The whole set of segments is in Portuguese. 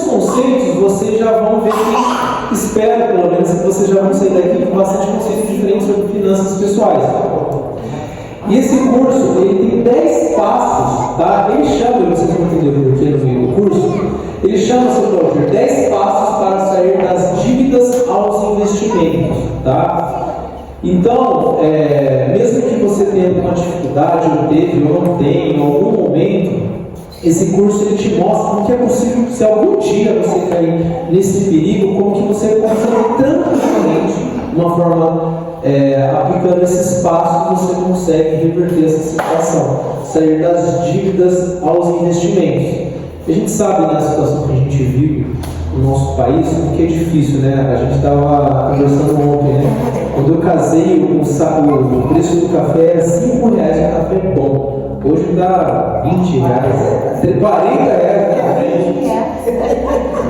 conceitos vocês já vão ver que espero, pelo menos, que vocês já vão sair daqui com bastante conceitos diferentes sobre finanças pessoais. E esse curso, ele tem 10 passos, tá? Ele chama, vocês vão entender o porquê no meio do curso, ele chama, seu Cláudio, 10 passos para sair das dívidas aos investimentos, tá? Então, mesmo que você tenha alguma dificuldade, ou teve, ou não tem, em algum momento, esse curso ele te mostra o que é possível, se algum dia você cair nesse perigo, como que você consegue tranquilamente, de uma forma, aplicando esses passos, você consegue reverter essa situação, sair das dívidas aos investimentos. A gente sabe, né, a situação que a gente vive no nosso país, que é difícil, né? A gente estava conversando ontem, né? Quando eu casei, o preço do café era R$5, um café bom. Hoje dá R$20, R$40.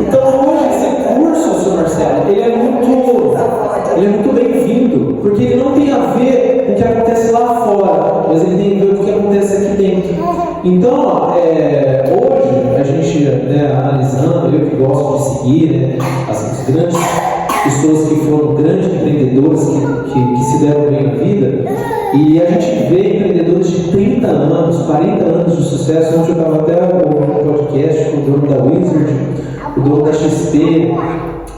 Então hoje esse curso, senhor Marcelo, ele é muito bem-vindo, porque ele não tem a ver com o que acontece lá fora, mas ele tem a ver com o que acontece aqui dentro. Então, hoje, a gente, analisando, eu que gosto de seguir, né, as grandes pessoas que foram grandes empreendedores, que se deram bem na vida, e a gente vê empreendedores de 30 anos, 40 anos de sucesso. Ontem eu estava até no podcast com o dono da Wizard, o dono da XP,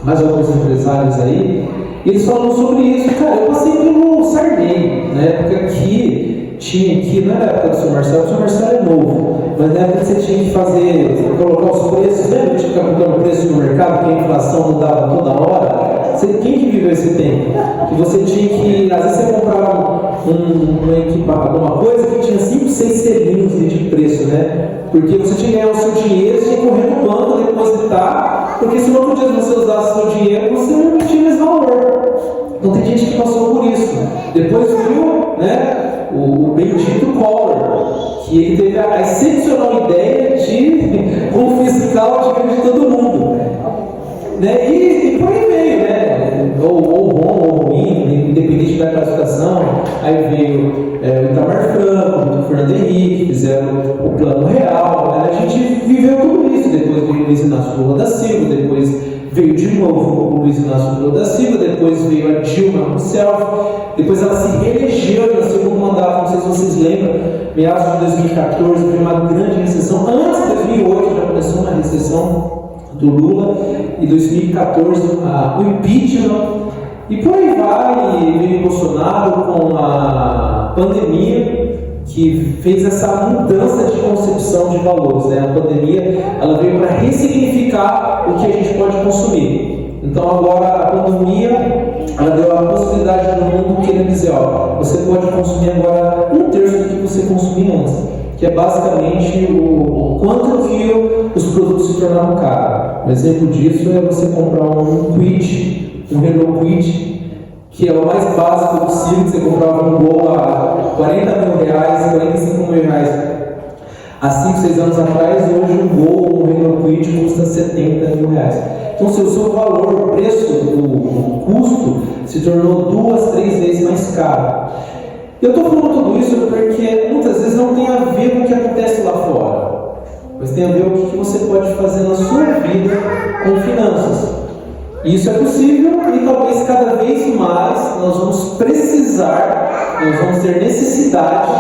mais alguns empresários aí, e eles falam sobre isso. Cara, eu passei pelo Sarney, na época que tinha aqui, não era a época do Sr. Marcelo, o Sr. Marcelo é novo, mas na época que você tinha que colocar os preços, lembra de ficar colocando preço no mercado, que a inflação mudava toda hora? Quem que viveu esse tempo? Que você tinha que, às vezes você comprava alguma coisa que tinha 5, 6 selinhos de preço, né? Porque você tinha que ganhar o seu dinheiro, você tinha que correr no banco, depositar, porque se no outro dia você usasse o seu dinheiro, você não tinha mais valor. Então tem gente que passou por isso. Depois viu, né, o bendito Collor, que ele teve a excepcional ideia de confiscar o dinheiro de todo mundo. Né? E por aí veio, né? Ou bom ou ruim, independente da classificação. Aí veio o Itamar Franco, o Fernando Henrique, fizeram o Plano Real. Né? A gente viveu tudo isso. Depois veio o Luiz Inácio Lula da Silva, depois veio de novo o Luiz Inácio Lula da Silva, depois veio a Dilma Rousseff, depois ela se reelegeu no segundo mandato, não sei se vocês lembram, meados de 2014, veio uma grande recessão. Antes de 2008 já começou uma recessão do Lula, e 2014 o impeachment, e por aí vai. E veio Bolsonaro com a pandemia, que fez essa mudança de concepção de valores, né? A pandemia, ela veio para ressignificar o que a gente pode consumir. Então agora a pandemia, ela deu a possibilidade do mundo querer dizer, você pode consumir agora 1/3 do que você consumia antes, que é basicamente o quanto que os produtos se tornaram caros. Um exemplo disso é você comprar um Kwid, um Renault Kwid, que é o mais básico possível, que você comprava um Gol a R$40 mil, R$45 mil. Há 5, 6 anos atrás, hoje um Gol, um Renault Kwid custa R$70 mil. Então, se o seu valor, o preço, o custo, se tornou 2, 3 vezes mais caro. Eu estou falando tudo isso porque muitas vezes não tem a ver com o que acontece lá fora, mas tem a ver com o que você pode fazer na sua vida com finanças. E isso é possível, e talvez cada vez mais nós vamos precisar, nós vamos ter necessidade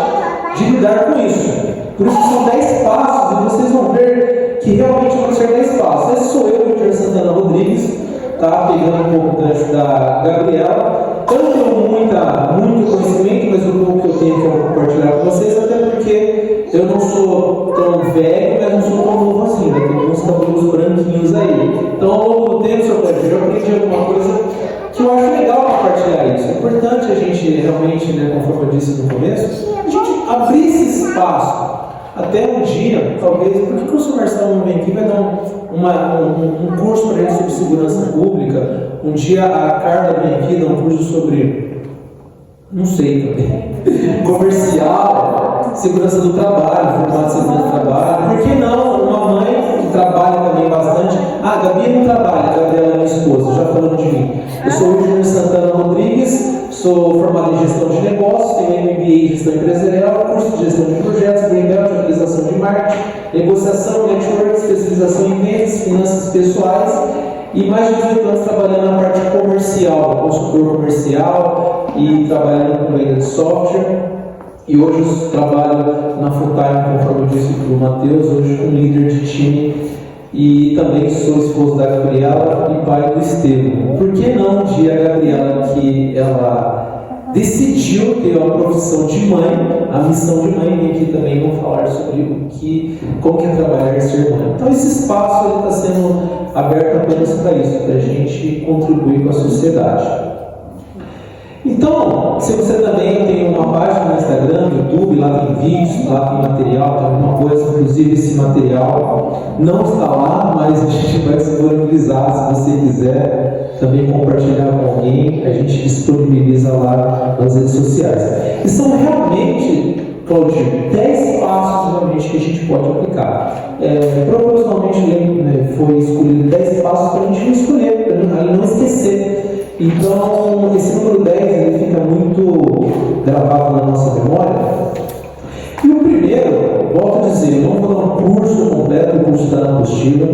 de lidar com isso. Por isso são 10 passos, e vocês vão ver que realmente vão ser 10 passos. Esse sou eu, Vitor Santana Rodrigues, tá? Pegando um pouco da Gabriela. Eu não tenho muito conhecimento, mas o pouco que eu tenho que compartilhar com vocês, até porque eu não sou tão velho, mas não sou tão novo assim, né? Tem alguns cabelos branquinhos aí. Então, ao longo do tempo, eu aprendi alguma coisa que eu acho legal compartilhar isso. É importante a gente realmente, né, conforme eu disse no começo, a gente abrir esse espaço. Até um dia, talvez, por que o Sr. Marcelo não vem aqui e vai dar um curso para a gente sobre segurança pública? Um dia a Carla vem aqui dar um curso sobre, não sei também, comercial, segurança do trabalho, formato de segurança do trabalho. Por que não uma mãe que trabalha também bastante Ah, a Gabi não trabalha, a Gabriela é minha esposa, já falando de mim. Eu sou o Júnior Santana Rodrigues, sou formado em gestão de negócios, tenho MBA em gestão empresarial, curso de gestão de projetos, Green Belt, utilização de marketing, negociação, network, especialização em vendas, finanças pessoais e mais de 18 anos trabalhando na parte comercial, consultor comercial e trabalhando com venda de software. E hoje eu trabalho na Full-Time, conforme eu disse para o Matheus, hoje como líder de time e também sou esposo da Gabriela e pai do Estevam. Por que não dia a Gabriela, que ela decidiu ter uma profissão de mãe, a missão de mãe, e aqui também vou falar sobre como que é trabalhar e ser mãe. Então esse espaço está sendo aberto apenas para isso, para a gente contribuir com a sociedade. Então, se você também tem uma página no Instagram, no YouTube, lá tem vídeos, lá tem material, tem alguma coisa, inclusive esse material não está lá, mas a gente vai disponibilizar, se você quiser também compartilhar com alguém, a gente disponibiliza lá nas redes sociais. E são realmente, Claudio, 10 passos realmente que a gente pode aplicar. Propositalmente foi escolhido 10 passos para a gente não escolher, para não esquecer. Então, esse número 10 ele fica muito gravado na nossa memória. E o primeiro, volto a dizer, eu não vou dar um curso completo, o curso está na apostila.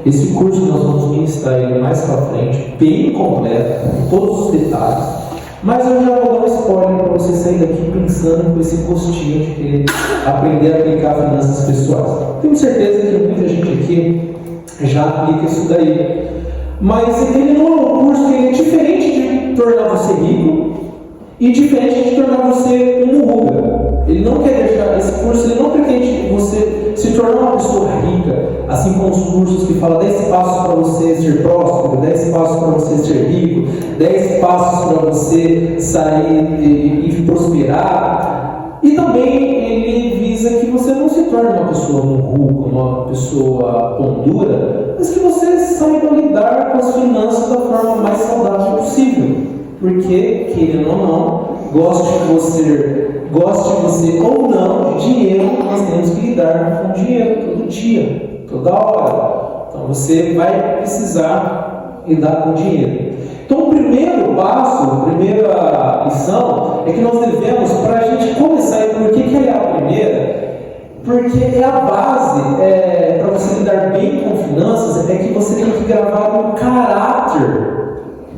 Esse curso nós vamos ministrar ele mais para frente, bem completo, com todos os detalhes. Mas eu já vou dar um spoiler para você sair daqui pensando com esse gostinho de querer aprender a aplicar finanças pessoais. Tenho certeza que muita gente aqui já aplica isso daí. Mas ele não é um curso que é diferente de tornar você rico e diferente de tornar você um muruga. Ele não quer deixar, esse curso ele não pretende você se tornar uma pessoa rica, assim como os cursos que falam 10 passos para você ser próspero, 10 passos para você ser rico, 10 passos para você sair e prosperar. E também ele visa que você não se torne uma pessoa muruga, uma pessoa pão dura, mas que você saiba lidar com as finanças da forma mais saudável possível. Porque, querendo ou não, goste você ou não de dinheiro, nós temos que lidar com dinheiro todo dia, toda hora. Então você vai precisar lidar com dinheiro. Então o primeiro passo, a primeira lição é que nós devemos, para a gente começar, e por que ela é a primeira? Porque é a base para você lidar bem com finanças, é que você tem que gravar um caráter.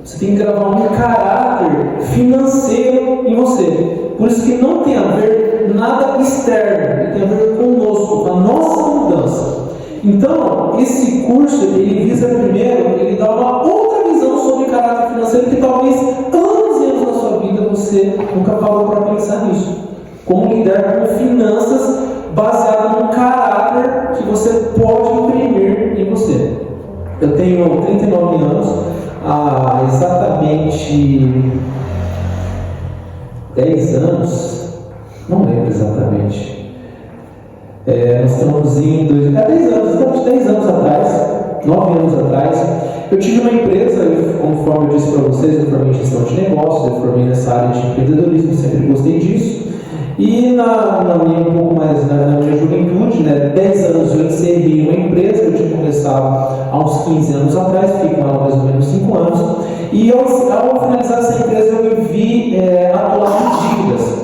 Você tem que gravar um caráter financeiro em você. Por isso que não tem a ver nada externo, tem a ver conosco, com a nossa mudança. Então, esse curso, ele visa primeiro, ele dá uma outra visão sobre caráter financeiro que talvez anos e anos na sua vida você nunca parou para pensar nisso. Como lidar com finanças baseado no caráter que você pode imprimir em você. Eu tenho 39 anos, há exatamente 10 anos, não lembro exatamente. Nós estamos em 10 anos atrás, 9 anos atrás, eu tive uma empresa, conforme eu disse para vocês, eu formei em gestão de negócios, eu formei nessa área de empreendedorismo, sempre gostei disso. E na minha juventude, 10 anos eu encerrei uma empresa, eu tinha começado há uns 15 anos atrás, fiquei com ela mais ou menos 5 anos, e ao finalizar essa empresa eu me vi atolado em dívidas,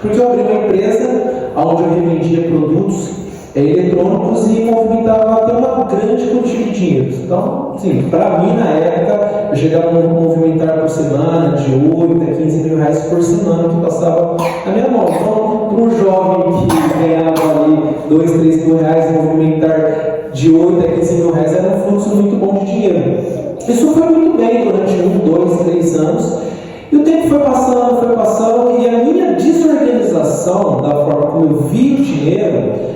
porque eu abri uma empresa onde eu revendia produtos eletrônicos e movimentava até uma grande quantia de dinheiro. Então, sim, para mim na época, eu chegava a movimentar por semana de 8 a 15 mil reais por semana que passava na minha mão. Então, para um jovem que ganhava ali 2, 3 mil reais, movimentar de 8 a 15 mil reais era um fluxo muito bom de dinheiro. Isso foi muito bem durante 1, 2, 3 anos. E o tempo foi passando, e a minha desorganização da forma como eu vi o dinheiro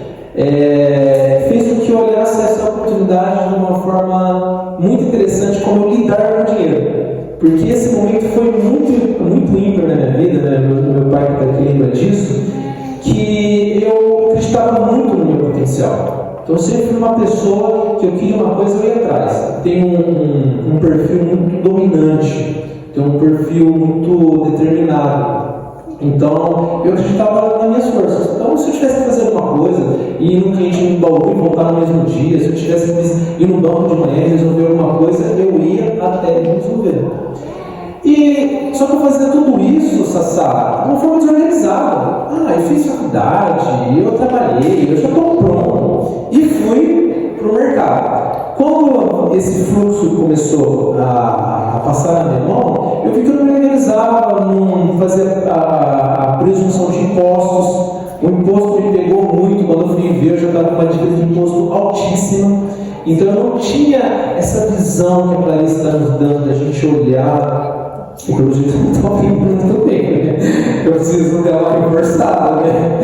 fez com que eu olhasse essa oportunidade de uma forma muito interessante, como eu lidar com o dinheiro. Porque esse momento foi muito ímpar na minha vida, meu pai que está aqui lembra disso, que eu acreditava muito no meu potencial. Então eu sempre fui uma pessoa que eu queria uma coisa e eu ia atrás. Tenho um perfil muito dominante, tenho um perfil muito determinado. Então, eu acreditava nas minhas forças. Então, se eu tivesse que fazer alguma coisa, ir num cliente no baú e voltar no mesmo dia, se eu tivesse que ir no banco de manhã e resolver alguma coisa, eu ia até resolver. E só que eu fazia tudo isso, Sassá, de uma forma desorganizada. Eu fiz faculdade, eu trabalhei, eu já estou pronto. E fui para o mercado. Quando esse fluxo começou a passar na minha mão, eu vi que eu não me organizava, não fazia a presunção de impostos. O imposto me pegou muito, quando eu fui ver, eu já estava com uma dívida de imposto altíssima. Então eu não tinha essa visão que a Clarice está nos dando, da gente olhar. E pelo jeito não estou ouvindo muito bem, né? Eu preciso dela reforçada, né?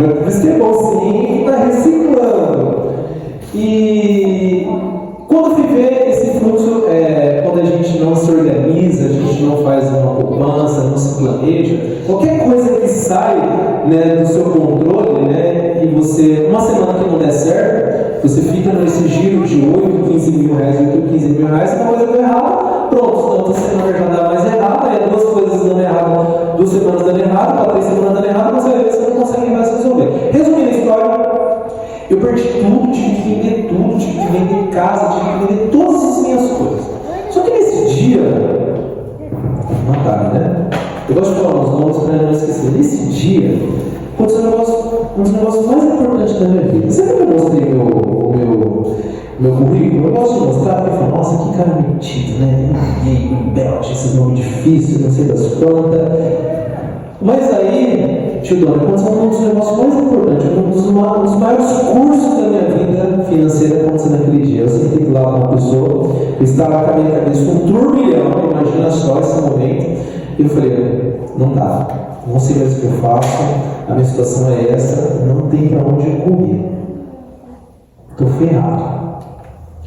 Mas por isso que é bom sim, está reciclando. E quando eu fui ver esse fluxo, quando a gente não se organiza, a gente não faz uma poupança, não se planeja, qualquer coisa que sai, né, do seu controle, né, e você, uma semana que não der certo, você fica nesse giro de 8, 15 mil reais, 8, 15 mil reais, uma coisa deu errado, pronto, então outra semana já dá mais errado, aí duas coisas dando errado, 2 semanas dando errado, 3 semanas dando errado, mas aí você não consegue mais resolver. Resumindo a história, eu perdi tudo, tive que vender tudo, tive que vender casa, tive que vender todas as minhas coisas. Só que nesse dia, mataram, né? Eu gosto de falar os nomes para não esquecer. Nesse dia, aconteceu um dos negócios mais importantes da minha vida. Sempre que eu mostrei meu currículo, eu gosto de mostrar, porque eu falo, nossa, que cara metido, né? Belt, esse nome difícil, não sei das quantas. Mas aí, tio Dona, aconteceu um dos negócios mais importantes, um dos maiores cursos da minha vida financeira aconteceu naquele dia. Eu sentei do lado de uma pessoa, eu estava com a minha cabeça um turbilhão, imagina só esse momento, e eu falei, não dá, não sei mais o que eu faço, a minha situação é essa, não tem para onde correr. Estou ferrado.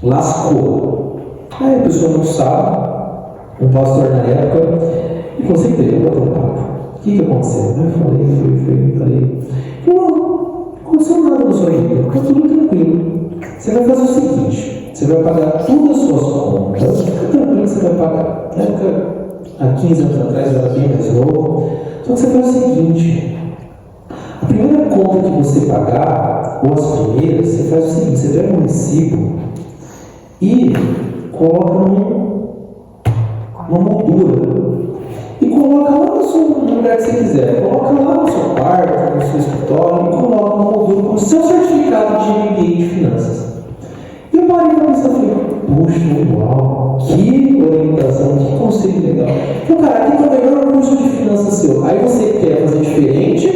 Lascou. Aí a pessoa não sabe, um pastor na época, e concentrei, eu botei um papo. O que aconteceu? Eu falei. Não aconteceu nada na sua vida, está tudo tranquilo. Você vai fazer o seguinte: você vai pagar todas as suas contas, fica tranquilo que você vai pagar. Na época, há 15 anos atrás, eu era bem mais novo. Então você faz o seguinte: a primeira conta que você pagar, ou as primeiras, você faz o seguinte: você pega um recibo e coloca numa moldura. E coloca lá no lugar que você quiser. Coloca lá no seu quarto, no seu escritório, e coloca uma moldura com o seu certificado de MBA de finanças. E eu parei para pensar e falei, poxa, uau, que orientação, que conceito legal. Então, cara, aqui está o melhor curso de finanças seu. Aí você quer fazer diferente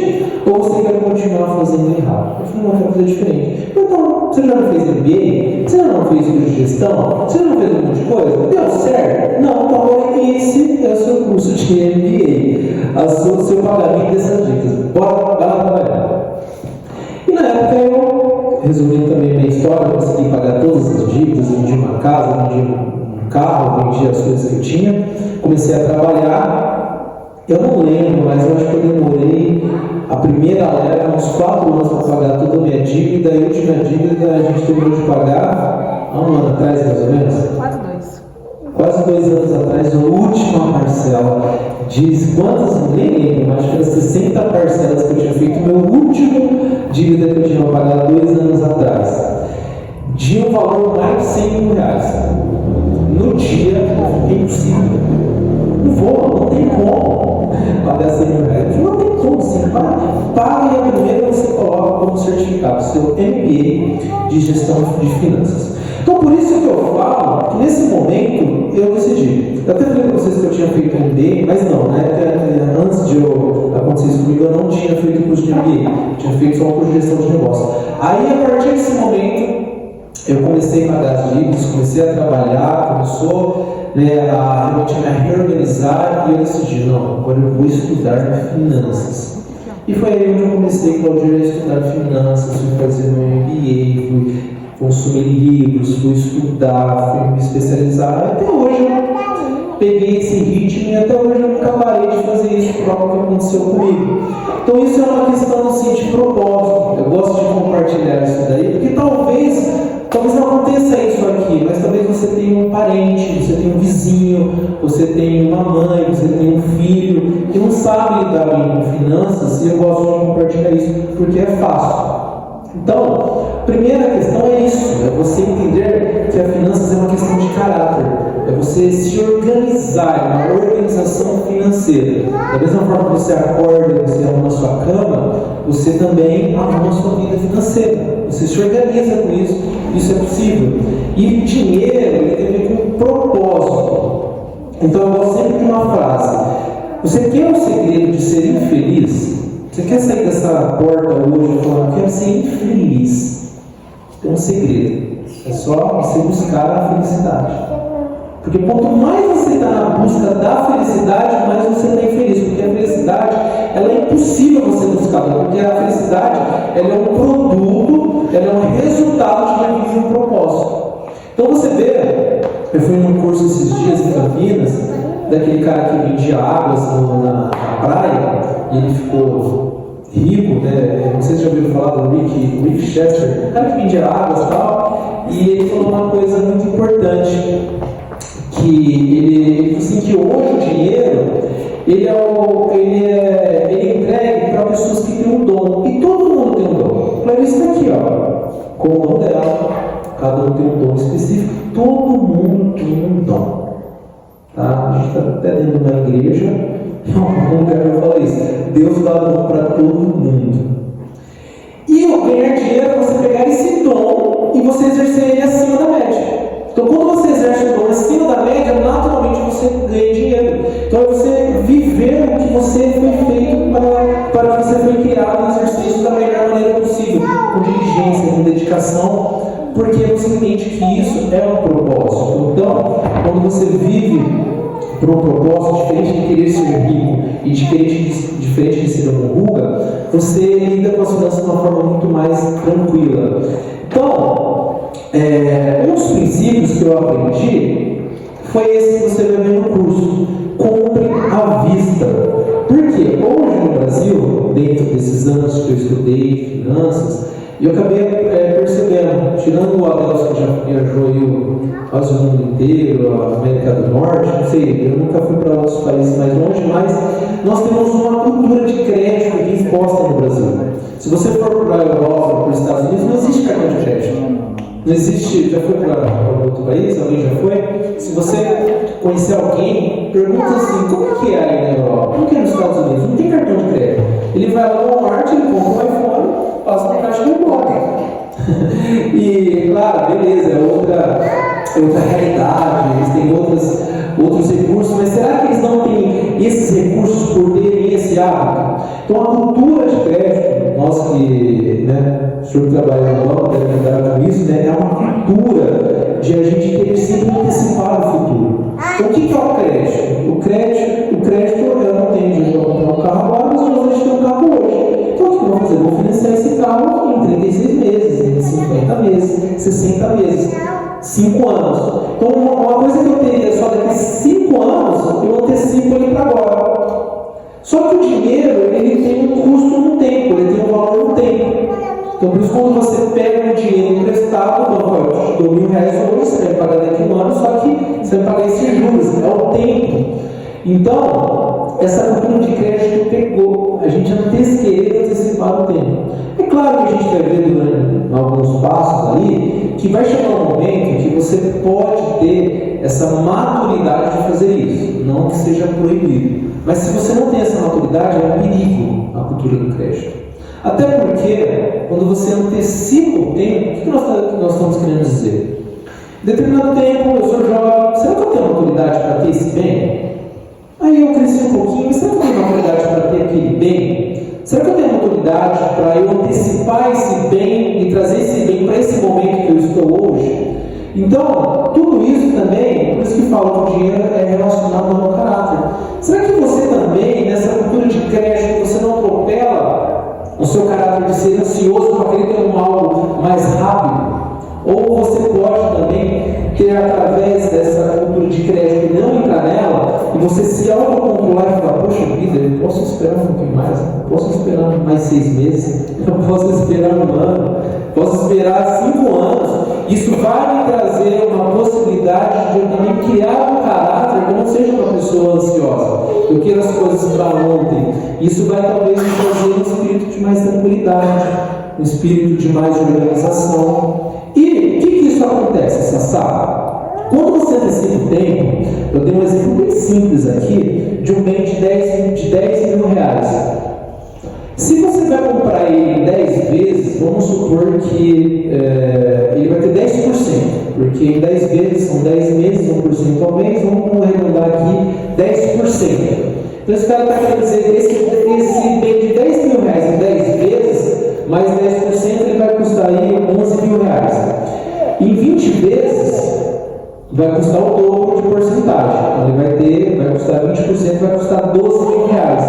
ou você quer continuar fazendo errado? Eu falei, não, eu quero fazer diferente. Então, você já não fez MBA? Você já não fez curso de gestão? Você já não fez um monte de coisa? Deu certo? Não, então agora esse é o seu curso de MBA. O seu pagamento dessas dicas. Bora trabalhar. E na época eu, resumindo também a minha história, eu consegui pagar todas as dívidas, vendi uma casa, vendi um carro, vendi as coisas que eu tinha, comecei a trabalhar. Eu não lembro, mas eu acho que eu demorei a primeira leva, uns 4 anos para pagar toda a minha dívida, e a última dívida a gente terminou de pagar há 1 ano atrás, mais ou menos? Quase 2 anos atrás, a última parcela de quantas, nem lembro, mas acho que era 60 parcelas que eu tinha feito, meu último dívida que eu tinha pagado 2 anos atrás, de um valor mais de 100 mil reais. No dia, é impossível. Não tem como pagar 100 mil reais. Não tem como, você paga e a primeira você coloca como certificado seu MBA de gestão de finanças. Então, por isso que eu falo que nesse momento eu decidi. Eu até falei para vocês que eu tinha feito MBA, mas não, né? Antes de acontecer isso comigo, eu não tinha feito curso de MBA, eu tinha feito só um curso de gestão de negócio. Aí, a partir desse momento, eu comecei a pagar as dívidas, comecei a trabalhar, começou, né, a me reorganizar, e eu decidi, não, agora eu vou estudar finanças. E foi aí onde eu comecei, Claudio, a estudar finanças, fui fazer meu MBA, fui consumir livros, fui estudar, fui me especializar. Até hoje eu peguei esse ritmo e até hoje eu nunca parei de fazer isso por algo que aconteceu comigo. Então isso é uma questão assim, de propósito. Eu gosto de compartilhar isso daí, porque talvez não aconteça isso aqui, mas talvez você tenha um parente, você tem um vizinho, você tem uma mãe, você tem um filho que não sabe lidar bem com finanças, e eu gosto de compartilhar isso porque é fácil. Então, a primeira questão é isso, é você entender que a finanças é uma questão de caráter, é você se organizar, uma organização financeira. Da mesma forma que você acorda, você arruma a sua cama, você também arruma a sua vida financeira. Você se organiza com isso, isso é possível. E dinheiro, ele tem a ver com propósito. Então eu gosto sempre de uma frase: você quer o segredo de ser infeliz? Você quer sair dessa porta hoje e falar, eu quero ser infeliz? Tem um segredo, é só você buscar a felicidade. Porque quanto mais você está na busca da felicidade, mais você está infeliz. Porque a felicidade, ela é impossível você buscar, porque a felicidade, ela é um produto, ela é um resultado de uma vida e um propósito. Então você vê, eu fui num curso esses dias em Campinas, daquele cara que vendia águas na praia, e ele ficou rico, né? Não sei se já ouviram falar do Rick Chester, o cara que vendia águas e tal, e ele falou uma coisa muito importante, que ele falou assim, que hoje o dinheiro, ele é entregue para pessoas que têm um dom, e todo mundo tem um dom. A Clarice está aqui, ó, com o dom dela, cada um tem um dom específico, todo mundo tem um dom. Tá? A gente está até dentro de uma igreja, não quero falar isso. Deus dá dom para todo mundo. E o ganhar dinheiro é você pegar esse dom e você exercer ele acima da média. Então, quando você exerce o dom acima da média, naturalmente você ganha dinheiro. Então, é você viver o que você foi feito para que você foi criado e exercer isso da melhor maneira possível, com diligência, com dedicação, porque você entende que isso é um propósito. Então, quando você vive por um propósito diferente de querer ser rico e diferente de ser uma ruga, você lida com as finanças de uma forma muito mais tranquila. Então, um dos princípios que eu aprendi foi esse que você vai ver no curso: compre à vista. Por quê? Hoje no Brasil, dentro desses anos que eu estudei finanças, eu acabei percebendo, tirando o Adelson que já viajou quase o mundo inteiro, a América do Norte, não sei, eu nunca fui para outros países mais longe, mas nós temos uma cultura de crédito imposta no Brasil. Se você for para a Europa, para os Estados Unidos, não existe cartão de crédito. Não existe, já foi para outro país? Alguém já foi? Se você conhecer alguém, pergunta assim, como que é aí na Europa? Como que é nos Estados Unidos? Não tem cartão de crédito. Ele vai lá no Walmart, ele compra um iPhone, passa na caixa e vai embora. E, claro, beleza, é outra realidade, eles têm outros recursos, mas será que eles não têm esses recursos por terem esse hábito? Então, a cultura de crédito, nós que, o senhor que trabalha no banco deve lidar com isso, é uma cultura de a gente querer sempre antecipar o futuro. Então, o que é o crédito? O crédito eu não tenho dinheiro para comprar um carro agora, mas eu gostaria de ter um carro hoje. Então, o que eu vou fazer? Eu vou financiar esse carro em 36 meses, em 50 meses, 60 meses, 5 anos. Então, uma coisa que eu teria só daqui a 5 anos, eu antecipo ele para agora. Só que o dinheiro, ele tem um custo no tempo, ele tem um valor no tempo. Então, por isso, quando você pega um dinheiro emprestado, eu te dou R$1.000 hoje, você vai pagar daqui a um ano, só que você vai pagar esses juros, é o tempo. Então, essa cultura de crédito pegou, a gente querer antecipar o tempo. É claro que a gente vai ver durante alguns passos ali, que vai chegar um momento que você pode ter essa maturidade de fazer isso, não que seja proibido. Mas se você não tem essa maturidade, é um perigo a cultura do crédito. Até porque, quando você antecipa o tempo, o que nós estamos querendo dizer? Em determinado tempo, eu sou jovem, será que eu tenho maturidade para ter esse bem? Aí eu cresci um pouquinho, mas será que eu tenho maturidade para ter aquele bem? Será que eu tenho maturidade para eu antecipar esse bem e trazer esse bem para esse momento que eu estou hoje? Então, tudo isso também, por isso que falo que o dinheiro é relacionado ao caráter. Será que você também, nessa cultura de crédito, você não atropela o seu caráter de ser ansioso para querer ter algo mais rápido? Ou você pode também ter, através dessa cultura de crédito, não entrar nela e você se autocontrolar e falar, poxa vida, eu posso esperar um pouquinho mais, eu posso esperar mais 6 meses, eu posso esperar 1 ano, posso esperar 5 anos. Isso vai me trazer uma possibilidade de eu eu quero as coisas para ontem. Isso vai talvez nos trazer um espírito de mais tranquilidade, um espírito de mais organização. E o que isso acontece, Sassá? Quando você antecipa o tempo, eu dei um exemplo bem simples aqui, de um bem de 10 mil reais. Se você vai comprar ele em 10 vezes, vamos supor que ele vai ter 10%, porque em 10 vezes são 10 meses, 1% ao mês, vamos arredondar aqui 10%. Então esse cara está querendo dizer que esse bem de 10 mil reais em 10 vezes, mais 10%, ele vai custar aí 11 mil reais. Em 20 vezes, vai custar o dobro de porcentagem. Então ele vai custar 20%, vai custar 12 mil reais.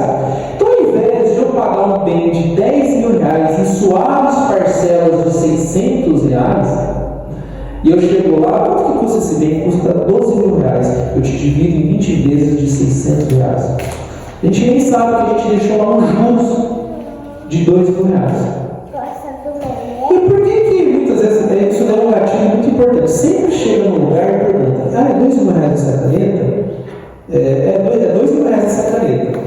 Então, ao invés de eu pagar um bem de 10 mil reais em suaves parcelas de 600 reais, e eu chego lá, quanto que custa esse bem? Custa 12 mil reais. Eu te divido em 20 vezes de 600 reais. A gente nem sabe que a gente deixou lá um juros de 2 mil reais. E por que muitas vezes isso é um gatilho muito importante? Sempre chega num lugar e pergunta: é 2 mil reais essa caneta? É 2 mil reais essa caneta.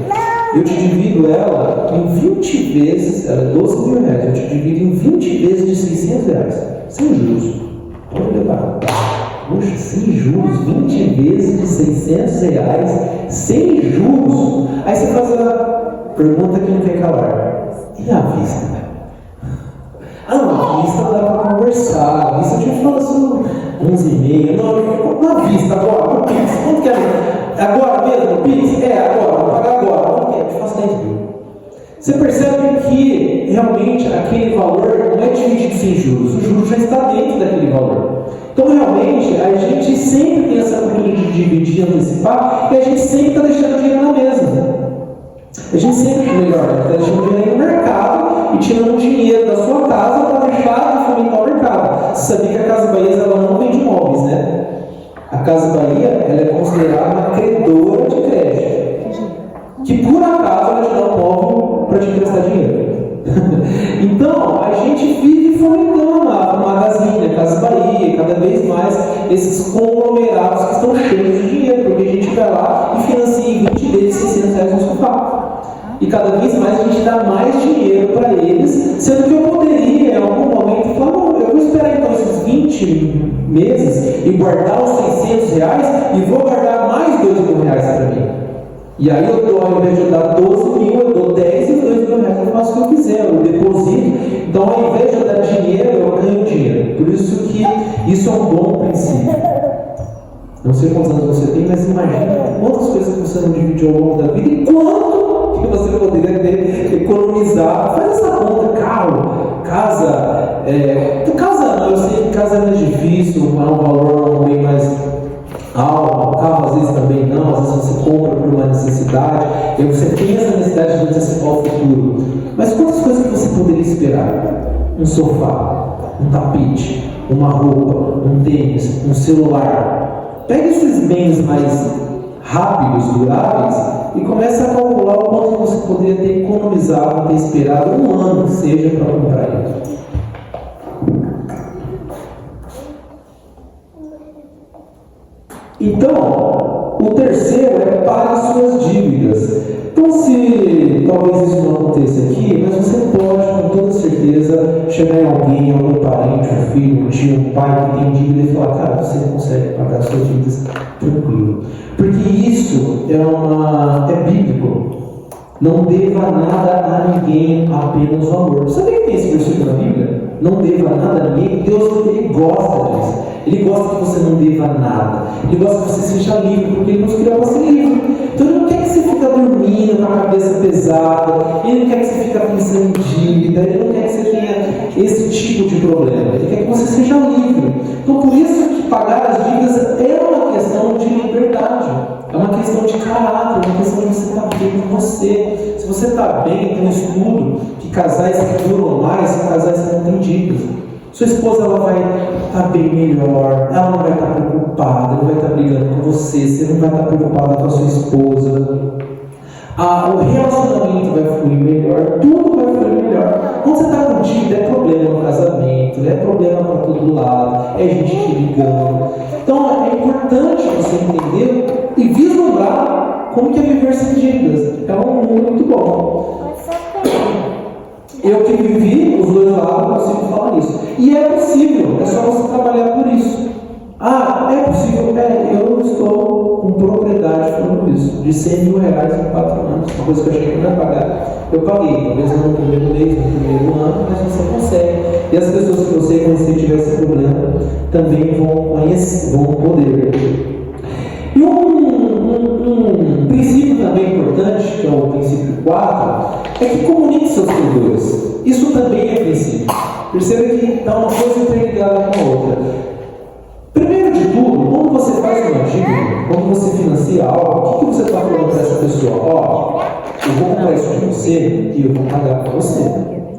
Eu te divido ela em 20 vezes, ela é 12 mil reais, eu te divido em 20 vezes de 600 reais, sem juros. Pode levar. Poxa, sem juros, 20 vezes de 600 reais, sem juros. Aí você faz a pergunta que não quer calar: e a vista? A vista dá para conversar, a vista eu te falo assim, 11,5, não, na vista, agora, no Pix, quanto que é? Agora mesmo, no Pix? Agora, vou pagar agora, quanto que é? Eu te faço 10 mil. Você percebe que realmente aquele valor não é dividido sem juros, o juros já está dentro daquele valor. Então realmente a gente sempre tem essa cultura de dividir, antecipar, e a gente sempre está deixando dinheiro na mesa. A gente sempre, está deixando dinheiro no mercado e tirando dinheiro da sua casa para deixar de fomentar o mercado. Você sabia que a Casa Bahia ela não vende imóveis, né? A Casa Bahia ela é considerada uma credora de crédito, que por acaso ela te dá um imóvel para te emprestar dinheiro. Então, a gente vive fomentando a Magazine, a Casa Bahia, cada vez mais esses conglomerados que estão cheios de dinheiro, porque a gente vai lá e financia em 20 vezes 600 reais no sofá. E cada vez mais a gente dá mais dinheiro para eles, sendo que eu poderia, em algum momento, falar: não, eu vou esperar então esses 20 meses e guardar os 600 reais e vou guardar mais 2 mil reais para mim. E aí eu dou, ao invés de eu dar 12 mil, eu dou 10 e 2 mil reais, eu faço o que eu quiser, eu deposito. Então, ao invés de eu dar dinheiro, eu ganho dinheiro. Por isso que isso é um bom princípio. Não sei quantos anos você tem, mas imagina quantas coisas que você não dividiu ao longo da vida e quanto que você poderia ter economizado. Faz essa conta: carro, casa. Casa não, eu sei que casa é mais difícil, é um valor bem mais alto. Carro às vezes também não, às vezes você compra por uma necessidade, e você tem essa necessidade de antecipar o futuro. Mas quantas coisas que você poderia esperar? Um sofá, um tapete, uma roupa, um tênis, um celular. Pegue esses bens mais rápidos, duráveis, e comece a calcular o quanto você poderia ter economizado, ter esperado um ano que seja para comprar ele. Então, o terceiro é pague suas dívidas. Então, se talvez isso não aconteça aqui, mas você pode, com toda certeza, chegar em alguém, algum parente, um filho, um tio, um pai que tem dívida e falar: cara, você consegue pagar suas dívidas tranquilo. Porque isso é bíblico. Não deva nada a ninguém, apenas o amor. Sabe que tem esse versículo na Bíblia? Não deva nada a ninguém. Deus, ele gosta disso. Ele gosta que você não deva nada. Ele gosta que você seja livre, porque ele nos criou para ser livre. Então ele não quer que você fique dormindo com a cabeça pesada. Ele não quer que você fique pensando em dívida. Ele não quer que você tenha esse tipo de problema. Ele quer que você seja livre. Então por isso que pagar as dívidas é uma questão de liberdade. É uma questão de caráter, é uma questão de você estar bem com você. Se você está bem, tem um estudo que casais que duram mais são casais que não têm dívidas. Sua esposa ela vai estar bem melhor, ela não vai estar preocupada, não vai estar brigando com você não vai estar preocupada com a sua esposa. O relacionamento vai fluir melhor, tudo vai fluir melhor. Quando você está com dívida, é problema no casamento, é problema para todo lado, é gente te ligando. Então é importante você entender e vislumbrar como que é viver sem dívidas. É um mundo muito bom. Eu que vivi os dois lados, consigo falar isso. E é possível, é só você trabalhar por isso. É possível, eu estou com propriedade falando isso, de 100 mil reais em 4 anos, uma coisa que eu achei que não ia pagar. Eu paguei, talvez não no primeiro mês, no primeiro ano, mas você consegue. E as pessoas que você conhecer tiver esse problema também vão poder. E um princípio também importante, que é o princípio 4, é que comunique seus credores. Isso também é princípio. Perceba que está uma coisa interligada com a outra. Primeiro de tudo, quando você faz uma dívida, quando você financia algo, o que você está falando para essa pessoa? Eu vou comprar isso de você e eu vou pagar para você.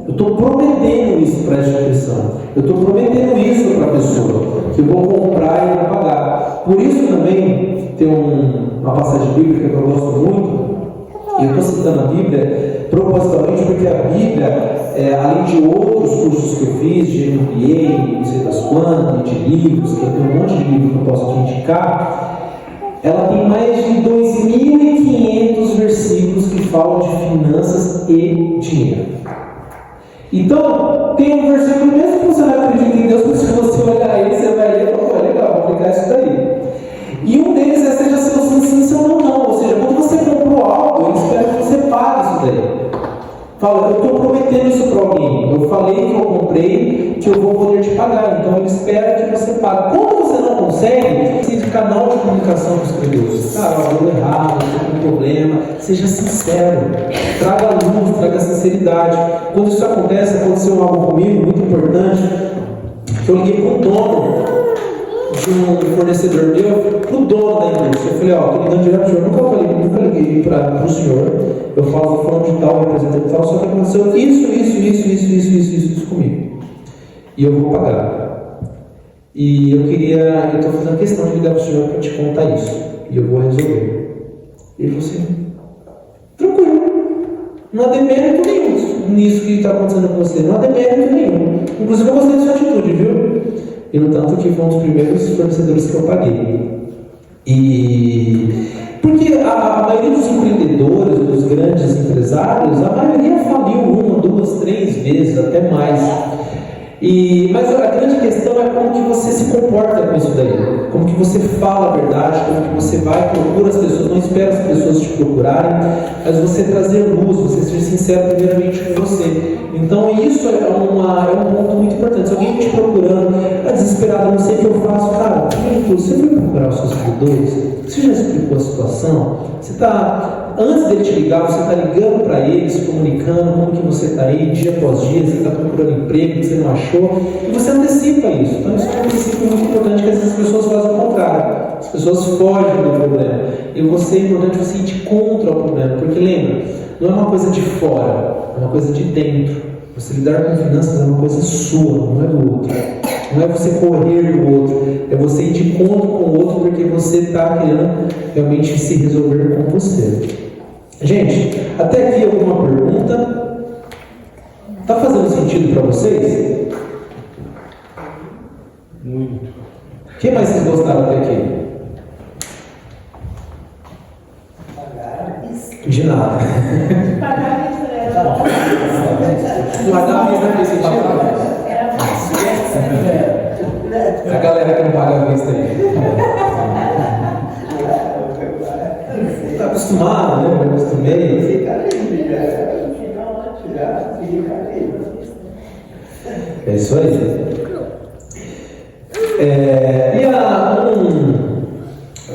Eu estou prometendo isso para a instituição. Eu estou prometendo isso para a pessoa, que eu vou comprar e vou pagar. Por isso também tem uma passagem bíblica que eu gosto muito, e eu estou citando a Bíblia propositalmente porque a Bíblia, além de outros cursos que eu fiz, de MBA, não sei das quantas, de livros, que eu tenho um monte de livros que eu posso te indicar, ela tem mais de 2.500 versículos que falam de finanças e dinheiro. Então, tem um versículo, mesmo que você não acredite em Deus, mas se você olhar ele, você vai ler, legal, vou aplicar isso daí. E um deles é: seja seu sim, sim, seu não, não. Ou seja, quando você comprou algo, ele espera que você pague isso daí. Fala, eu estou prometendo isso para alguém. Eu falei que eu comprei, que eu vou poder te pagar. Então ele espera que você pague. Quando você não consegue, você de canal de comunicação com os credores. Eu deu errado, eu estou com problema. Seja sincero. Traga luz, traga sinceridade. Quando isso acontece, aconteceu algo comigo muito importante, que eu liguei para o dono de um fornecedor meu, para o dono da indústria. Eu falei: estou ligando direto para o senhor, nunca liguei para o senhor. Eu falo falando de tal, representante de tal, só que aconteceu isso comigo. E eu vou pagar. E eu estou fazendo questão de ligar para o senhor para te contar isso. E eu vou resolver. E ele falou assim: tranquilo, não há demérito nenhum nisso que está acontecendo com você, não há demérito nenhum. Inclusive eu gostei da sua atitude, viu? E no tanto que foi um dos primeiros fornecedores que eu paguei. Porque a maioria dos empreendedores, dos grandes empresários, a maioria faliu 1, 2, 3 vezes, até mais. Mas a grande questão é como que você se comporta com isso daí. Como que você fala a verdade, como que você vai, procura as pessoas, não espera as pessoas te procurarem, mas você trazer luz, você ser sincero primeiramente com você. Então isso é um ponto muito importante. Se alguém te procurando, desesperado, não sei o que eu faço, cara, você foi procurar os seus credores? Você já explicou a situação? Você está, antes dele te ligar, você está ligando para ele, se comunicando, como que você está aí, dia após dia, você está procurando emprego que você não achou, e você antecipa isso. Então isso é um princípio muito importante, que às vezes as pessoas fazem o contrário. As pessoas fogem do problema. E é importante você ir contra o problema, porque lembra, não é uma coisa de fora, é uma coisa de dentro. Você lidar com finanças é uma coisa sua, não é do outro. Não é você correr do outro, é você ir de encontro com o outro porque você está querendo realmente se resolver com você. Gente, até aqui alguma pergunta? Está fazendo sentido para vocês? Muito. O que mais vocês gostaram até aqui? De nada. A galera que não paga a vista aí. Está acostumado, né? Eu acostumei. É isso aí.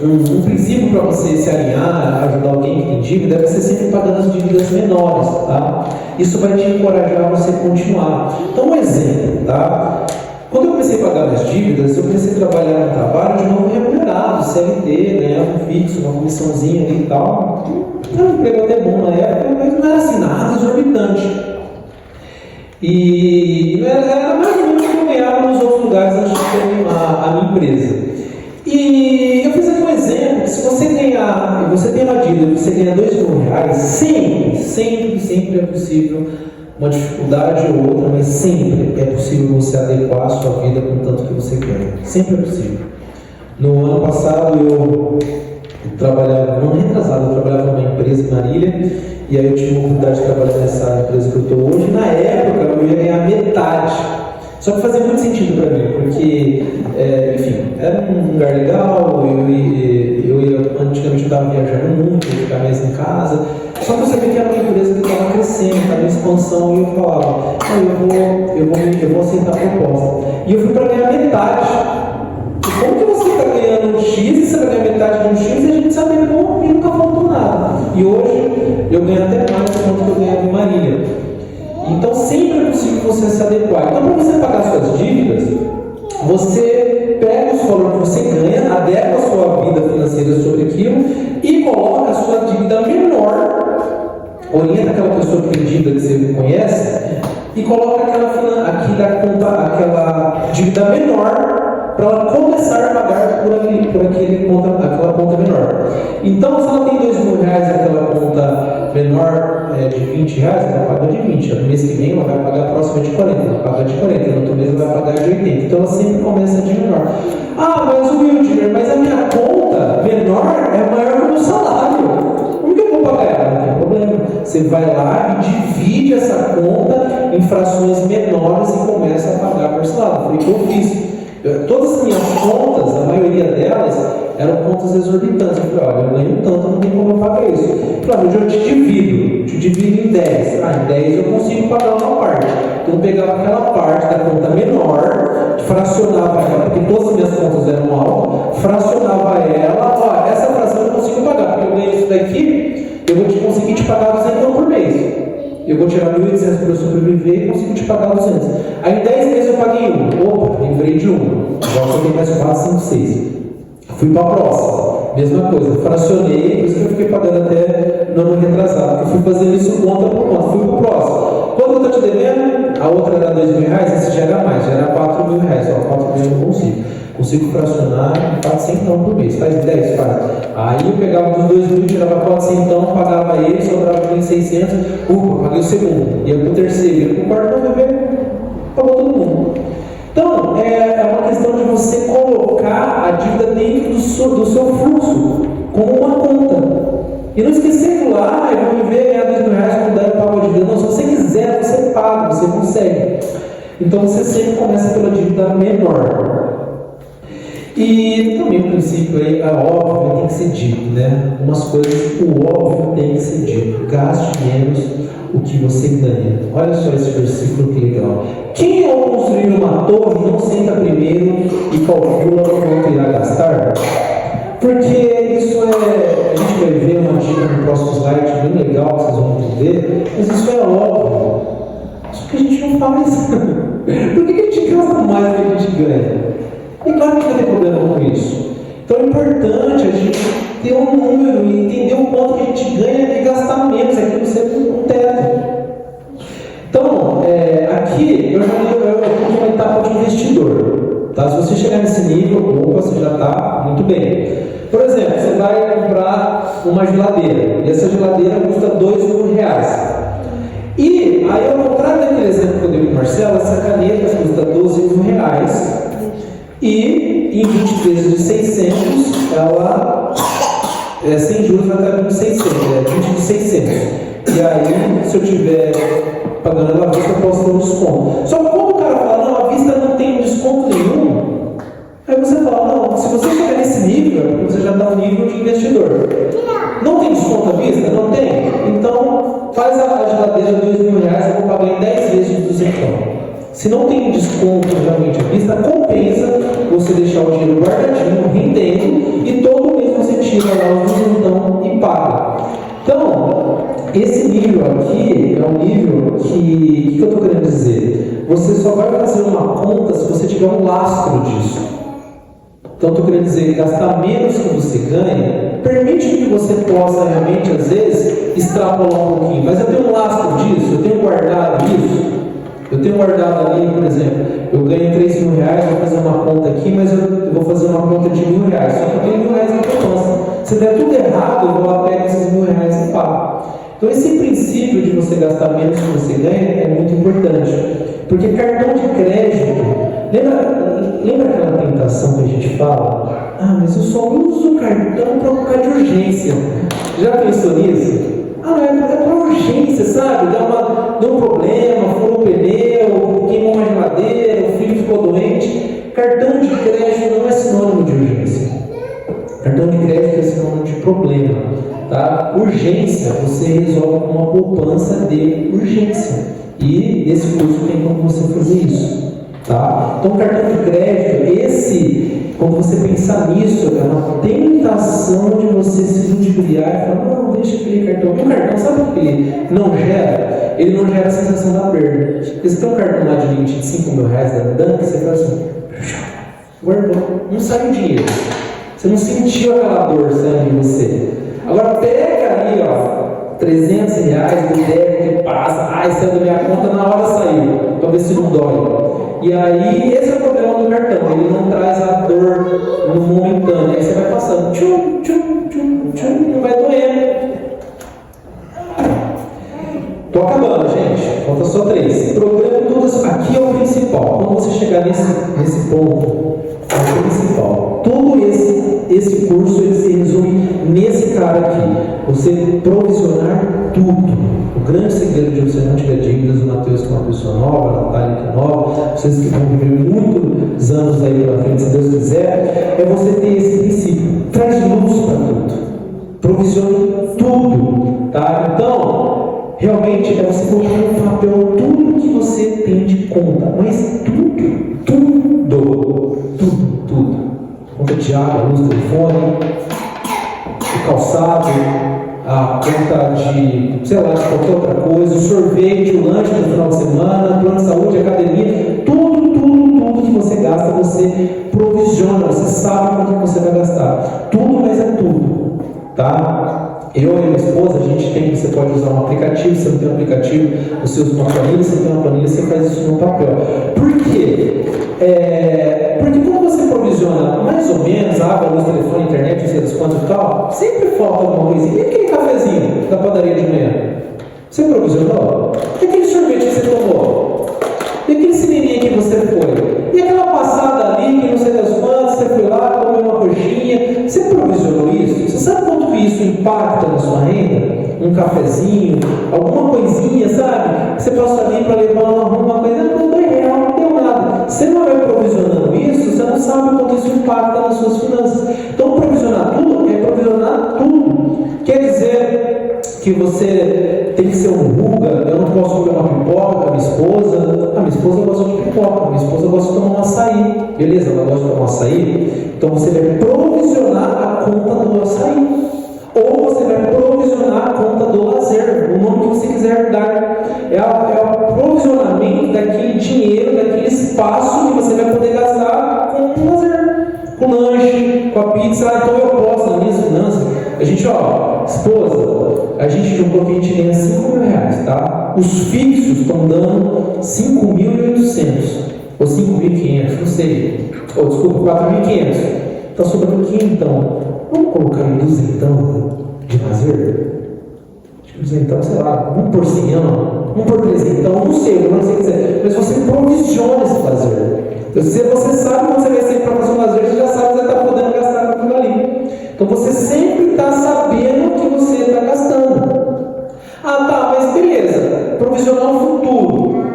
Um princípio para você se alinhar, ajudar alguém que tem dívida, é você sempre pagando as dívidas menores, tá? Isso vai te encorajar a você continuar. Então, um exemplo, tá? Quando eu comecei a pagar as dívidas, eu comecei a trabalhar no trabalho de novo remunerado, CLT, ganhava um fixo, uma comissãozinha ali e tal. Era um emprego até bom na época, mas não era assim nada exorbitante. E era mais ou menos o que eu ganhava nos outros lugares antes de ter a minha empresa. E eu fiz aqui um exemplo, que se você ganhar, você tem uma dívida, você ganha R$2.000, sempre é possível, uma dificuldade ou outra, mas sempre é possível você adequar a sua vida com o tanto que você ganha. Sempre é possível. No ano passado eu trabalhava, não retrasado, eu trabalhava numa empresa em Marília, e aí eu tive a oportunidade de trabalhar nessa empresa que eu estou hoje. Na época eu ia ganhar metade, só que fazia muito sentido para mim, porque, enfim, era um lugar legal, eu ia, antigamente eu estava viajando muito, eu ficava mais em casa, só que eu sabia que era uma empresa que estava crescendo, estava em expansão, e eu falava, eu vou aceitar a proposta. E eu fui para ganhar metade. Como que você está ganhando um X e você vai ganhar metade de um X e a gente sabe como e nunca faltou nada. E hoje eu ganho até mais do quanto que eu ganhava em Marília. Então sempre é possível você se adequar. Então, para você pagar suas dívidas, você pega os valores que você ganha, adequa a sua vida financeira sobre aquilo e coloca a sua dívida menor. Orienta aquela pessoa que tem dívida que você conhece e coloca aquela dívida menor para ela começar a pagar por aquela conta menor. Então, se ela tem R$2.000 aquela conta menor de R$20, ela paga de 20. No mês que vem ela vai pagar a próxima de 40, ela paga de 40, no outro mês ela vai pagar de 80. Então ela sempre começa de menor. Ah, mas o Wilder, mas a minha conta menor é maior que o meu salário. Como que eu vou pagar ela? Não tem problema. Você vai lá e divide essa conta em frações menores e começa a pagar parcelado. Foi o que eu fiz. Todas as minhas contas, a maioria delas, eram contas exorbitantes. Eu falei, olha, eu ganho tanto, não tem como eu pagar isso. Claro, eu te divido em 10. Em 10 eu consigo pagar uma parte. Então eu pegava aquela parte da conta menor, fracionava ela, porque todas as minhas contas eram altas, fracionava ela, essa fração eu consigo pagar, porque eu ganho isso daqui, eu vou conseguir te pagar 200 por mês. Eu vou tirar 1.800 para eu sobreviver e consigo te pagar 200. Aí em 10 meses eu paguei um. Opa, livrei de uma. Agora eu tenho mais 4, 5, 6. Fui para a próxima. Mesma coisa, fracionei, por isso que eu fiquei pagando até no ano retrasado. Eu fui fazendo isso conta por conta. Fui para o próximo. Quanto eu estou te devendo? A outra era R$2.000, esse já era mais, já era R$4.000. R$4.000 eu não consigo. Consigo fracionar em 400 por mês. Faz 10, faz. Aí eu pegava dos 2.000, tirava 400, pagava ele, sobrava 1.600. Paguei o segundo. Ia para o terceiro, ia para o quarto, não beber, pagou todo mundo. Então, é uma questão de você colocar a dívida dentro do seu fluxo, como uma conta. E não esquecer que lá, eu vou viver, ganhar R$2.000, não dá para pagar a dívida. Não, se você quiser, você paga, você consegue. Então você sempre começa pela dívida menor. E também o princípio aí, óbvio, tem que ser dito, né? Umas coisas, o óbvio tem que ser dito. Gaste menos o que você ganha. Olha só esse versículo que legal. Quem ao construir uma torre não senta primeiro e calcula quanto irá gastar? Porque isso a gente vai ver uma dica no próximo slide bem legal, vocês vão entender, mas isso é óbvio. Só que a gente não faz. Por que a gente gasta mais do que a gente ganha? E claro que não tem problema com isso. Então é importante a gente ter um número e entender o quanto que a gente ganha e gastar menos, aquilo ser um teto. Então, aqui eu estou numa etapa de investidor. Tá? Se você chegar nesse nível, você já está muito bem. Por exemplo, você vai comprar uma geladeira, e essa geladeira custa R$2.000. E aí, ao contrário daquele exemplo que eu dei para o Marcelo, essa caneta custa R$12.000. E em 20 vezes de 600, ela, sem juros, vai estar com 600, 20 de 600. E aí, se eu estiver pagando ela à vista, eu posso ter um desconto. Só que quando o cara fala, não, a vista não tem desconto nenhum, aí você fala, não, se você chegar nesse nível, é porque você já está no nível de investidor. Não tem desconto à vista? Não tem? Então, faz a geladeira de R$2.000, eu vou pagar em 10 vezes de 200. Se não tem desconto realmente à vista, compensa você deixar o dinheiro guardadinho, rendendo, e todo mês você tira lá os então e paga. Então, esse nível aqui é um nível que eu estou querendo dizer? Você só vai fazer uma conta se você tiver um lastro disso. Então, estou querendo dizer, gastar menos que você ganha, permite que você possa realmente, às vezes, extrapolar um pouquinho. Mas eu tenho um lastro disso, eu tenho guardado isso. Eu tenho guardado ali, por exemplo, eu ganho R$3.000, vou fazer uma conta aqui, mas eu vou fazer uma conta de R$1.000, só que eu tenho R$1.000 na poupança. Se der tudo errado, eu vou lá pegar esses R$1.000 e pago. Então esse princípio de você gastar menos que você ganha é muito importante. Porque cartão de crédito, lembra aquela tentação que a gente fala? Ah, mas eu só uso o cartão para um caso de urgência. Já pensou nisso? Ah, é para urgência, sabe? Deu um problema, furou o pneu, queimou uma geladeira, o filho ficou doente. Cartão de crédito não é sinônimo de urgência. Cartão de crédito é sinônimo de problema. Tá? Urgência, você resolve com uma poupança de urgência. E nesse curso tem como você fazer isso. Tá? Então, cartão de crédito, quando você pensar nisso, é uma tentação de você se ludibriar e falar, não, deixa aquele cartão. E o cartão, sabe o que ele não gera? Ele não gera a sensação da perda. Porque você tem um cartão lá de limite de 5 mil reais da Dank, você fala assim, guardou, não sai o dinheiro. Você não sentiu aquela dor saindo de você. Agora pega ali, ó, 300 reais do débito que passa, saiu da minha conta, na hora saiu, para ver se não dói. E aí, esse é o problema do cartão, ele não traz a dor no momentâneo, aí você vai passando, tchum, tchum, tchum, tchum, não vai doendo. Tô acabando, gente, falta só 3. Problema todas, aqui é o principal, quando você chegar nesse ponto, é o principal. Todo esse curso ele se resume nesse cara aqui, você provisionar tudo. O grande segredo de você não tiver dívidas, o Mateus que é uma pessoa nova, a Natália que é nova, vocês que vão viver muitos anos aí pela frente, se Deus quiser, é você ter esse princípio, traz luz para tudo, provisione tudo, tá? Então, realmente é você colocar no papel tudo que você tem de conta, mas tudo, conta de água, luz, telefone, o calçado, a conta de, sei lá, de qualquer outra coisa, o sorvete, o lanche no final de semana, plano de saúde, academia, tudo que você gasta, você provisiona, você sabe quanto você vai gastar. Tudo, mas é tudo, tá? Eu e minha esposa, a gente tem, você pode usar um aplicativo, você não tem um aplicativo, você usa uma planilha, você tem uma planilha, você faz isso no papel. Por quê? Porque quando você provisiona mais ou menos água, luz, telefone, internet, não sei das quantas e tal, sempre falta alguma coisinha. E aquele cafezinho da padaria de manhã? Você provisionou? E aquele sorvete que você tomou? E aquele cineminha que você foi? E aquela passada ali que não sei das quantas, você foi lá, comeu uma coxinha? Você provisionou isso? Você sabe quanto que isso impacta na sua renda? Um cafezinho, alguma coisinha, sabe? Você passa ali para levar uma coisa, não deu real, não deu nada. Você não vai provisionando isso, você não sabe quanto isso impacta nas suas finanças. Então, provisionar tudo é provisionar tudo. Quer dizer que você tem que ser um ruga, eu não posso comer uma pipoca com a minha esposa. A minha esposa gosta de pipoca, a minha esposa gosta de tomar um açaí. Beleza, ela gosta de tomar um açaí. Então, você vai provisionar a conta do açaí. Ou você vai provisionar a conta do lazer, o nome que você quiser dar. É o provisionamento daquele dinheiro, daquele espaço que você vai poder gastar com o lazer, com o lanche, com a pizza. Então eu posso, nas minhas finanças, a gente, esposa, a gente juntou que a gente ganha 5 mil reais, tá? Os fixos estão dando 5.800 ou 5.500, não sei. Desculpa, 4.500. Está sobrando o que então? Vamos colocar em 200 de lazer? Acho que 200, sei lá, 1 por 100 anos, 1 por 300, não sei, não sei o que dizer. Mas você provisiona esse lazer. Então, se você sabe quando você vai sair para fazer um lazer, você já sabe que você está podendo gastar com aquilo ali. Então você sempre está sabendo o que você está gastando. Mas beleza, provisionar o futuro.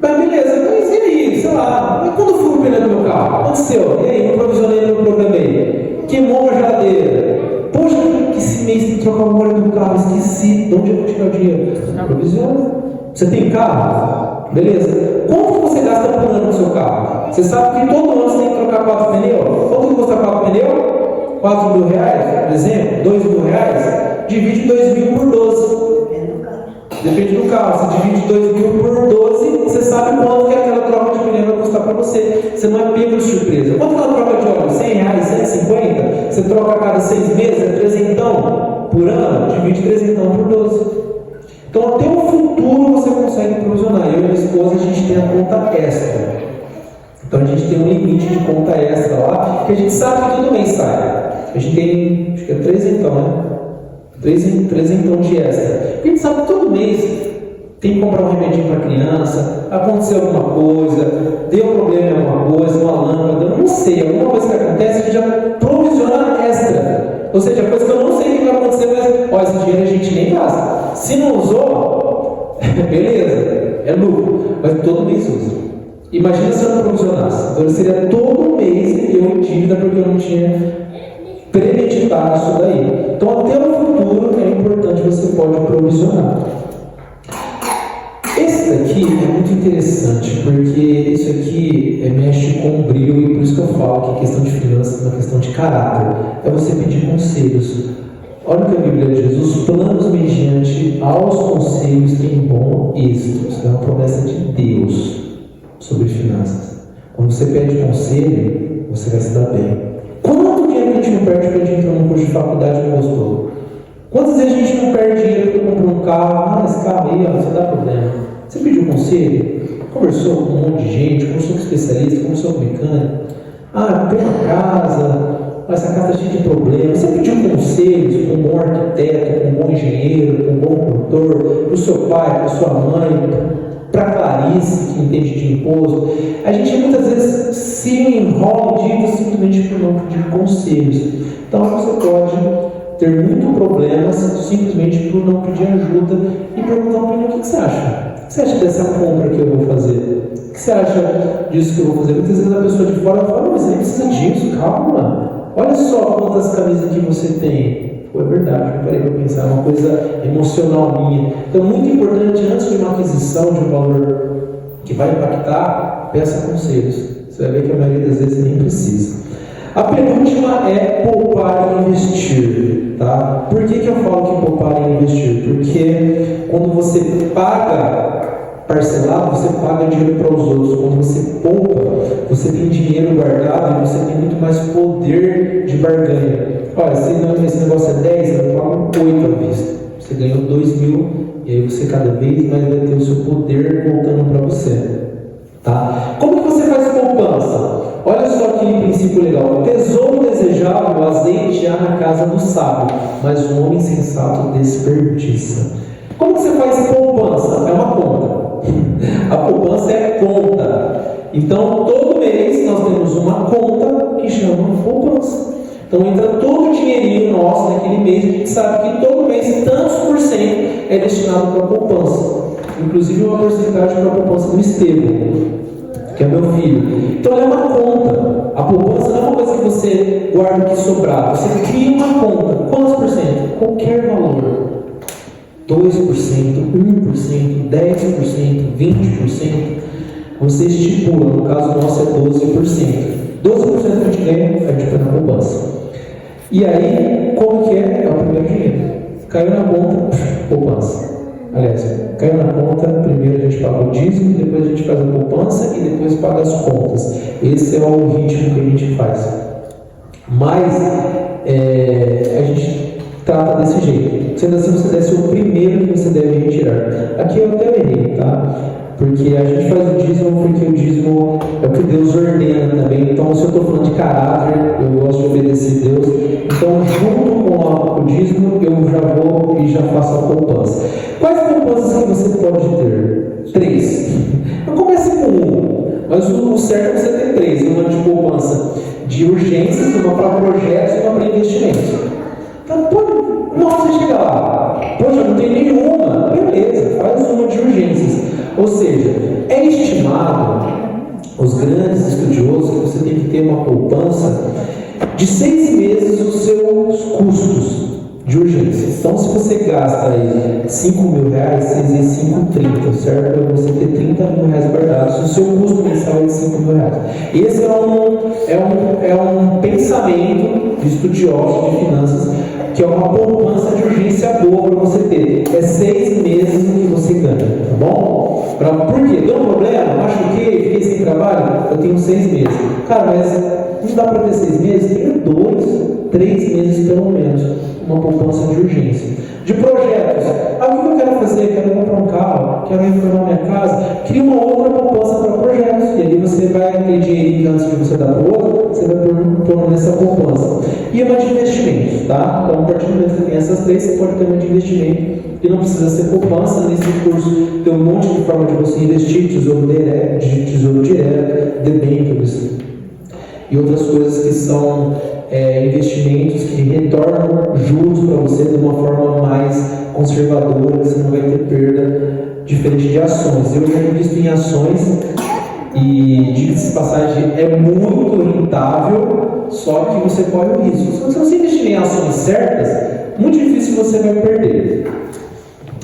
Mas beleza, mas e aí, sei lá, mas quando fui o pneu do meu carro? Aconteceu, e aí, não provisionei, não programei. Queimou a geladeira. Poxa, que esse mês tem que trocar o óleo do carro, esqueci. De onde eu vou tirar o dinheiro? Provisiona. Você tem carro? Beleza. Quanto que você gasta por ano no seu carro? Você sabe que todo ano você tem que trocar 4 pneus. Quanto que custa 4 pneus? 4 mil reais, por exemplo? 2 mil reais? Divide 2 mil por 12. Depende do carro. Você divide 2 mil por 12, você sabe quanto que aquela troca de pneu vai custar para você. Você não é pego de surpresa. Quanto que ela troca de óleo? 100 reais, 150? Você troca a cada 6 meses, é 300 por ano? Divide 300 por 12. Então, até o futuro você consegue provisionar. Eu e minha esposa, a gente tem a conta extra. Então, a gente tem um limite de conta extra lá, que a gente sabe que todo mês sai. A gente tem, acho que é 300, né? 300 de extra. A gente sabe que todo mês tem que comprar um remedinho para criança, aconteceu alguma coisa, deu problema em alguma coisa, uma lâmpada, eu não sei, alguma coisa que acontece, a gente já provisiona extra. Ou seja, coisa que eu não sei o que vai acontecer, mas ó, esse dinheiro a gente nem gasta. Se não usou, beleza, é lucro, mas todo mês usa. Imagina se eu não provisionasse. Então seria todo mês eu em dívida porque eu não tinha premeditado isso daí. Então até o futuro é importante, você pode provisionar. Esse daqui é muito interessante, porque isso aqui mexe com o brilho, e por isso que eu falo que a questão de finanças é uma questão de caráter. É você pedir conselhos. Olha o que a Bíblia diz: os planos mediante aos conselhos têm bom êxito. Isso é uma promessa de Deus sobre finanças. Quando você pede conselho, você vai se dar bem. Quanto dinheiro a gente não perde porque a gente entrou num curso de faculdade e não gostou? Quantas vezes a gente não perde dinheiro porque comprou um carro? Esse carro aí, ó, você dá problema. Você pediu conselho? Conversou com um monte de gente, conversou com especialista, conversou com mecânico. Tem uma casa, essa casa cheia de problemas. Você pediu conselhos com um bom arquiteto, com um bom engenheiro, com um bom produtor, para o seu pai, para a sua mãe, para a Clarice, que entende de imposto. A gente muitas vezes se enrola em dívidas simplesmente por não pedir conselhos. Então você pode ter muito problemas simplesmente por não pedir ajuda e perguntar uma opinião: o que você acha? O que você acha dessa compra que eu vou fazer? O que você acha disso que eu vou fazer? Muitas vezes a pessoa de fora fala: mas você nem precisa disso, calma. Olha só quantas camisas que você tem. É verdade, não parei para pensar, é uma coisa emocional minha. Então, muito importante, antes de uma aquisição de um valor que vai impactar, peça conselhos. Você vai ver que a maioria das vezes nem precisa. A penúltima é poupar e investir. Tá? Por que eu falo que poupar e investir? Porque quando você paga parcelado, você paga dinheiro para os outros. Quando você poupa, você tem dinheiro guardado e você tem muito mais poder de barganha. Olha, se esse negócio é 10, eu pago 8 à vista. Você ganhou 2.000 e aí você cada vez mais vai ter o seu poder voltando para você. Tá? Como que você faz poupança? Olha só que princípio legal: tesouro desejável, azeite há na casa do sábio, mas o homem sensato desperdiça. Como que você faz poupança? É uma conta. A poupança é conta. Então todo mês nós temos uma conta que chama poupança. Então entra todo o dinheirinho nosso naquele mês. A gente sabe que todo mês tantos por cento é destinado para a poupança. Inclusive uma porcentagem para a poupança do Estevão, que é meu filho. Então é uma conta. A poupança não é uma coisa que você guarda o que sobrar. Você cria uma conta. Quantos por cento? Qualquer valor. 2%, 1%, 10%, 20%. Você estipula, no caso nosso é 12%. 12% que a gente ganha, a gente põe na poupança. E aí, como que é? É o primeiro dinheiro. Caiu na conta, poupança. Aliás, caiu na conta, primeiro a gente paga o dízimo, depois a gente faz a poupança e depois paga as contas. Esse é o ritmo que a gente faz. Mas a gente trata desse jeito. Sendo assim, você deve ser o primeiro que você deve retirar. Aqui eu até errei, tá? Porque a gente faz o dízimo porque o dízimo é o que Deus ordena também. Então, se eu estou falando de caráter, eu gosto de obedecer Deus. Então, junto com o dízimo, eu já vou e já faço a poupança. Quais poupanças que você pode ter? 3. Eu comecei com 1, mas o certo é você ter 3. Uma de poupança de urgências, uma para projetos e uma para investimentos. Então, não você chega lá, poxa, não tem nenhuma, beleza, faz uma de urgências. Ou seja, é estimado, os grandes estudiosos, que você tem que ter uma poupança de 6 meses os seus custos de urgências. Então, se você gasta aí 5 mil reais, 6 vezes 5, 30, certo? Para você ter 30 mil reais guardados, o seu custo mensal é de 5 mil reais. Esse é um pensamento de estudiosos de finanças, que é uma poupança de urgência boa para você ter. É 6 meses que você ganha, tá bom? Por quê? Deu um problema? Machuquei, fiquei sem trabalho? Eu tenho 6 meses. Cara, mas não dá para ter 6 meses? Tenha 2, 3 meses pelo menos. Uma poupança de urgência. De projetos. Ah, o que eu quero fazer? Quero comprar um carro, quero reformar minha casa. Cria uma outra poupança para projetos. E ali você vai ter dinheiro antes de você dar para o outro, você vai pôr nessa poupança. E uma de investimentos, tá? Então, a partir do momento que você tem essas três, você pode ter uma de investimento. E não precisa ser poupança. Nesse curso tem um monte de forma de você investir: tesouro direto, debêntures e outras coisas que são investimentos que retornam juros para você de uma forma mais conservadora, que você não vai ter perda, diferente de ações. Eu já invisto em ações e, diga-se de passagem, é muito rentável, só que você corre o risco. Se você investir em ações certas, muito difícil você vai perder.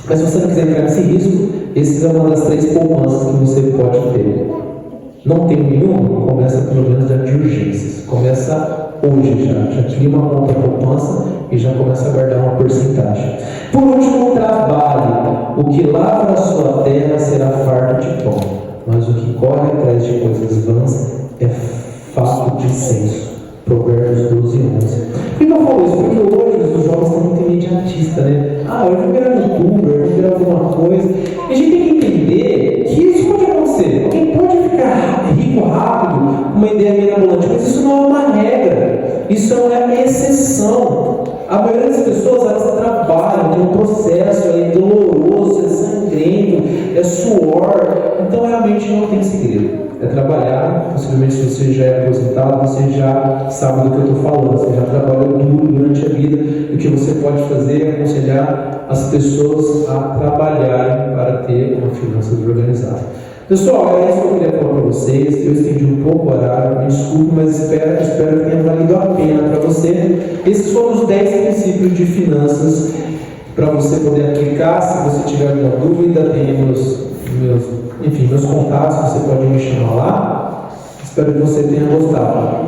Mas se você não quiser entrar nesse risco, essa é uma das três poupanças que você pode ter. Não tem nenhuma? Começa pelo menos de urgências. Começa hoje já cria uma conta poupança e já começa a guardar uma porcentagem. Por último, o trabalho. O que lavra a sua terra será farto de pão, mas o que corre atrás de coisas vãs é fato de senso. Provérbios 12, 11. Por que eu falo isso? Porque hoje os jovens estão muito imediatistas, né? Eu vou virar youtuber, eu vou virar alguma coisa. E a gente tem que entender que isso pode acontecer. Alguém pode ficar rico rápido, uma ideia mirabolante, mas isso não é uma regra. Isso é uma exceção. A maioria das pessoas, elas trabalham, tem um processo doloroso, é sangrento, é suor. Então, realmente não tem segredo. É trabalhar. Possivelmente, se você já é aposentado, você já sabe do que eu estou falando. Você já trabalhou duro durante a vida. E o que você pode fazer é aconselhar as pessoas a trabalharem para ter uma finança organizada. Pessoal, é isso que eu queria falar para vocês. Eu estendi um pouco o horário, me desculpe, mas espero que tenha valido a pena para você. Esses foram os 10 princípios de finanças para você poder aplicar. Se você tiver alguma dúvida, tem meus contatos, você pode me chamar lá. Espero que você tenha gostado.